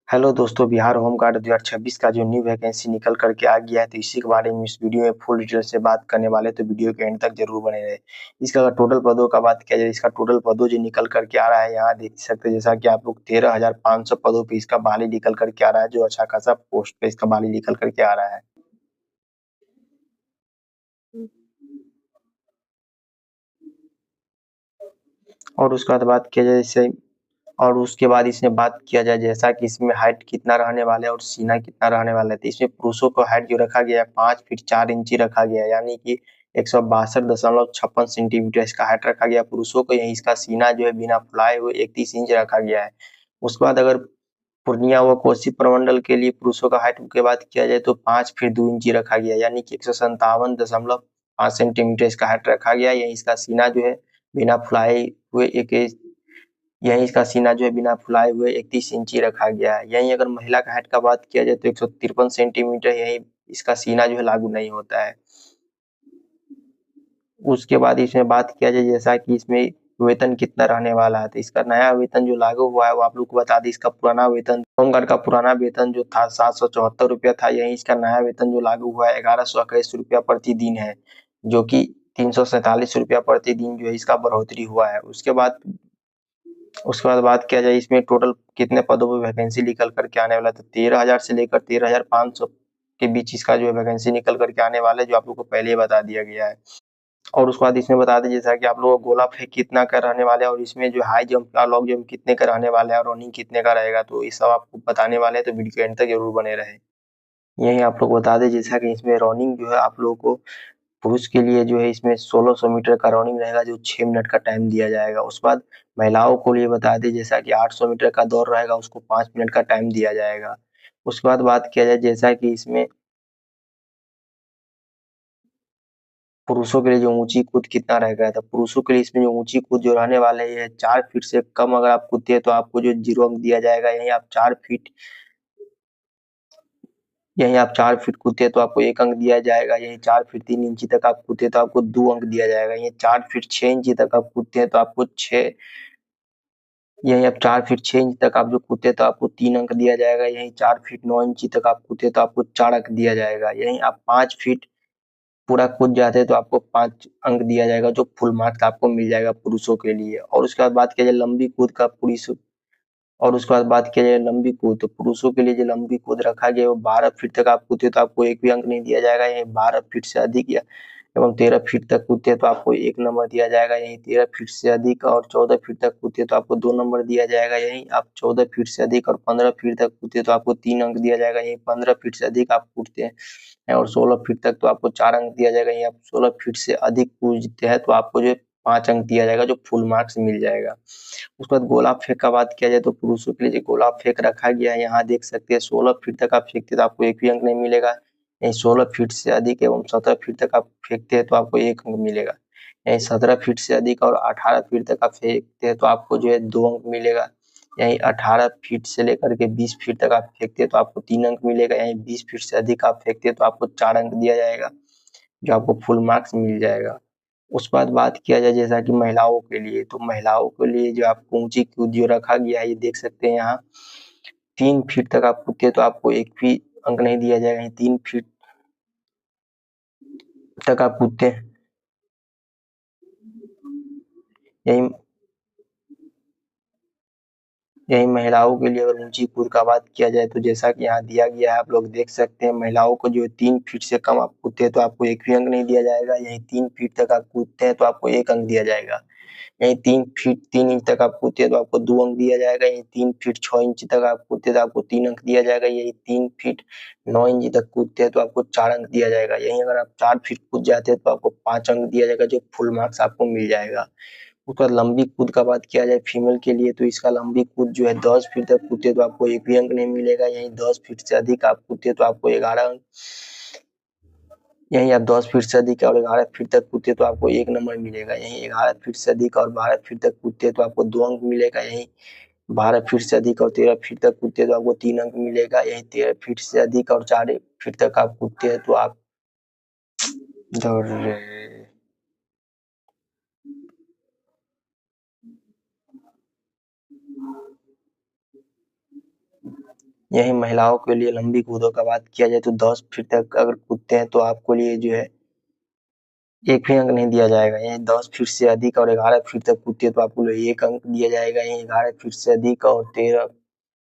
Hello दोस्तों, Bihar home guard 2026 का जो न्यू वैकेंसी निकल करके आ गया है, तो इसी के बारे में इस वीडियो में फुल डिटेल से बात करने वाले हैं, तो वीडियो के एंड तक जरूर बने रहे। इसका अगर टोटल पदों का बात किया जाए, इसका टोटल पदों जो निकल करके आ रहा है, यहाँ देख सकते हैं जैसा कि आप लोग 13,500 पदों पे इसका बहाली निकल करके आ रहा है, जो अच्छा खासा पोस्ट पे इसका बहाली निकल करके आ रहा है। और उसके बाद बात किया जाए जैसे और उसके बाद इसमें बात किया जाए जैसा कि इसमें हाइट कितना रहने वाला है और सीना कितना रहने वाला है, तो इसमें पुरुषों को हाइट जो रखा गया है 5 फीट 4 इंची रखा गया है, यानी कि 162.56 सेंटीमीटर इसका हाइट रखा गया है पुरुषों को। यही इसका सीना जो है बिना फुलाए हुए 31 इंच रखा गया है। उसके बाद अगर पूर्णिया व कोसी प्रमंडल के लिए पुरुषों का हाइट के बात किया जाए तो 5 फीट 2 इंची रखा गया, यानी कि 157.5 सेंटीमीटर इसका हाइट रखा गया। यही इसका सीना जो है बिना फुलाए हुए एक यही इसका सीना जो है बिना फुलाए हुए 31 इंची रखा गया है। यही अगर महिला का हाइट का बात किया जाए तो 153 सेंटीमीटर यही इसका सीना जो है लागू नहीं होता है। उसके बाद इसमें बात किया जाए जैसा कि इसमें वेतन कितना रहने वाला है, तो इसका नया वेतन जो लागू हुआ है वो आप लोग को बता दें। इसका पुराना वेतन होमगार्ड का पुराना वेतन जो था 774 रुपया था, यही इसका नया वेतन जो लागू हुआ है 1121 रुपया प्रतिदिन है, जो कि 347 रुपया प्रतिदिन जो है इसका बढ़ोतरी हुआ है। उसके बाद बात किया जाए इसमें टोटल कितने पदों पर वैकेंसी निकल करके आने वाला है, तो 13,000 से लेकर 13,500 के बीच इसका जो है वैकेंसी निकल करके आने वाला है, जो आप लोग को पहले ही बता दिया गया है। और उसके बाद इसमें बता दें जैसा कि आप लोगों को गोला फेंक कितना का रहने वाला है और इसमें जो हाई जंप का लॉन्ग जंप कितने का रहने वाला है और रनिंग कितने का रहेगा, तो ये सब आपको बताने वाले हैं, तो वीडियो के एंड तक जरूर बने रहे। यही आप लोग बता दें जैसा कि इसमें रनिंग जो है आप लोगों को पुरुष के लिए जो है इसमें 1600 मीटर का रनिंग रहेगा, जो 6 मिनट का टाइम दिया जाएगा। उसके बाद महिलाओं को लिए बता दें जैसा कि 800 मीटर का दौड़ रहेगा, उसको 5 मिनट का टाइम दिया जाएगा। उसके बाद बात किया जाए जैसा कि इसमें पुरुषों के लिए जो ऊंची कूद कितना रहेगा, तो पुरुषों के लिए इसमें जो ऊंची कूद जो रहने वाले है 4 फीट से कम अगर आप कूदते हैं तो आपको जो 0 अंक दिया जाएगा। यही आप 4 फीट कूदते हैं तो आपको 1 अंक दिया जाएगा। यही 4 फीट 3 इंची तक आप कूदते हैं तो आपको 2 अंक दिया जाएगा। यही 4 फीट 6 इंची तक आप कूदते हैं तो आपको छः यही आप 4 फीट 6 इंच तक आप जो कूदते तो आपको 3 अंक दिया जाएगा। यही 4 फीट 9 इंची तक आप कूदते तो आपको 4 अंक दिया जाएगा। यही आप 5 फीट पूरा कूद जाते हैं तो आपको 5 अंक दिया जाएगा, जो फुल मार्क्स आपको मिल जाएगा पुरुषों के लिए। और उसके बाद बात किया जाए लंबी कूद का पुरुष और उसके बाद बात किया जाए लंबी कूद, तो पुरुषों के लिए जो लंबी कूद रखा गया है वो 12 फीट तक आप कूदते तो आपको एक भी अंक नहीं दिया जाएगा। यही 12 फीट से अधिक या एवं 13 फीट तक कूदते तो आपको 1 नंबर दिया जाएगा। यही 13 फीट से अधिक और 14 फीट तक कूदते तो आपको 2 नंबर दिया जाएगा। यही आप 14 फीट से अधिक और 15 फीट तक कूदते तो आपको 3 अंक दिया जाएगा। यही 15 फीट से अधिक आप कूदते हैं और 16 फीट तक तो आपको 4 अंक दिया जाएगा। यही आप 16 फीट से अधिक कूदते हैं तो आपको जो 5 अंक दिया जाएगा, जो फुल मार्क्स मिल जाएगा। उसके बाद गोला फेंक का बात किया जाए तो पुरुषों के लिए जो गोला फेंक रखा गया है, यहाँ देख सकते हैं 16 फीट तक आप फेंकते तो आपको एक भी अंक नहीं मिलेगा। यही 16 फीट से अधिक एवं 17 फीट तक आप फेंकते हैं तो आपको 1 अंक मिलेगा। यही 17 फीट से अधिक और 18 फीट तक आप फेंकते हैं तो आपको जो है 2 अंक मिलेगा। यही 18 फीट से लेकर के 20 फीट तक आप फेंकते हैं तो आपको 3 अंक मिलेगा। यही 20 फीट से अधिक आप फेंकते हैं तो आपको 4 अंक दिया जाएगा, जो आपको फुल मार्क्स मिल जाएगा। उसके बाद बात किया जाए जैसा कि महिलाओं के लिए, तो महिलाओं के लिए जो आपको ऊंची कूद जो रखा गया है, ये देख सकते हैं यहाँ 3 फीट तक आप कूदते हैं तो आपको एक भी अंक नहीं दिया जाएगा। 3 फीट तक आप कूदते हैं यही यही महिलाओं के लिए अगर ऊंची कूद का बात किया जाए तो जैसा कि यहाँ दिया गया है, आप लोग देख सकते हैं महिलाओं को जो 3 फीट से कम आप कूदते हैं तो आपको एक भी अंक नहीं दिया जाएगा। यही 3 फीट तक आप कूदते हैं तो आपको 1 अंक दिया जाएगा। यही 3 फीट 3 इंच तक आप कूदते हैं तो आपको 2 अंक दिया जाएगा। यही 3 फीट 6 इंच तक आप कूदते हैं तो आपको 3 अंक दिया जाएगा। यही 3 फीट 9 इंच तक कूदते हैं तो आपको 4 अंक दिया जाएगा। यही अगर आप 4 फीट कूद जाते हैं तो आपको 5 अंक दिया जाएगा, जो फुल मार्क्स आपको मिल जाएगा। उसके बाद लंबी कूद का बात किया जाए फीमेल के लिए, तो इसका लंबी कूद जो है 10 फीट तक कूदते तो आपको एक भी अंक नहीं मिलेगा। यही 10 फीट से अधिक आप कूदते तो आपको 11 अंक यही आप 10 फीट से अधिक और 11 फीट तक कूदते तो आपको 1 नंबर मिलेगा। यही 11 फीट से अधिक और 12 फीट तक कूदते तो आपको 2 अंक मिलेगा। यही 12 फीट से अधिक और 13 फीट तक कूदते तो आपको 3 अंक मिलेगा। यही 13 फीट से अधिक और 4 फीट तक आप कूदते हैं तो आप दौड़ रहे यही महिलाओं के लिए लंबी कूदों का बात किया जाए तो 10 फीट तक अगर कूदते हैं तो आपको लिए जो है एक भी अंक नहीं दिया जाएगा। यही 10 फीट से अधिक और 11 फीट तक कूदते हैं तो आपको एक अंक दिया जाएगा। यही 11 फीट से अधिक और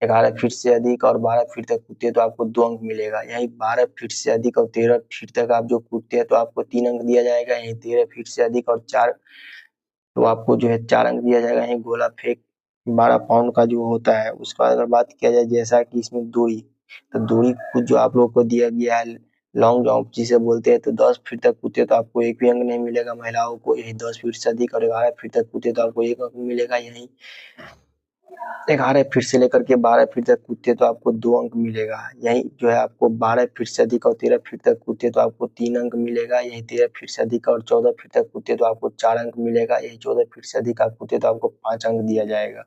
11 फीट से अधिक और 12 फीट तक कूदते हैं तो आपको 2 अंक मिलेगा। यही 12 फीट से अधिक और 13 फीट तक आप जो कूदते हैं तो आपको 3 अंक दिया जाएगा। यही 13 फीट से अधिक और 4 तो आपको जो है 4 अंक दिया जाएगा। यही गोला फेंक 12 पाउंड का जो होता है उसका अगर बात किया जाए जैसा कि इसमें दूरी तो दूरी कुछ जो आप लोगों को दिया गया है लॉन्ग जंप जिसे बोलते हैं तो 10 फीट तक कूदते तो आपको एक भी अंक नहीं मिलेगा महिलाओं को। यही 10 फीट से अधिक और 11 फीट तक कूदते तो आपको एक अंक मिलेगा। यही 11 फीट से लेकर के 12 फीट तक कूदते तो आपको 2 अंक मिलेगा। यही जो है आपको 12 फीट से अधिक और 13 फीट तक कूदते तो आपको 3 अंक मिलेगा। यही 13 फीट से अधिक और 14 फीट तक कूदते तो आपको 4 अंक मिलेगा। यही 14 फीट से अधिक आप कूदते तो आपको 5 अंक दिया जाएगा।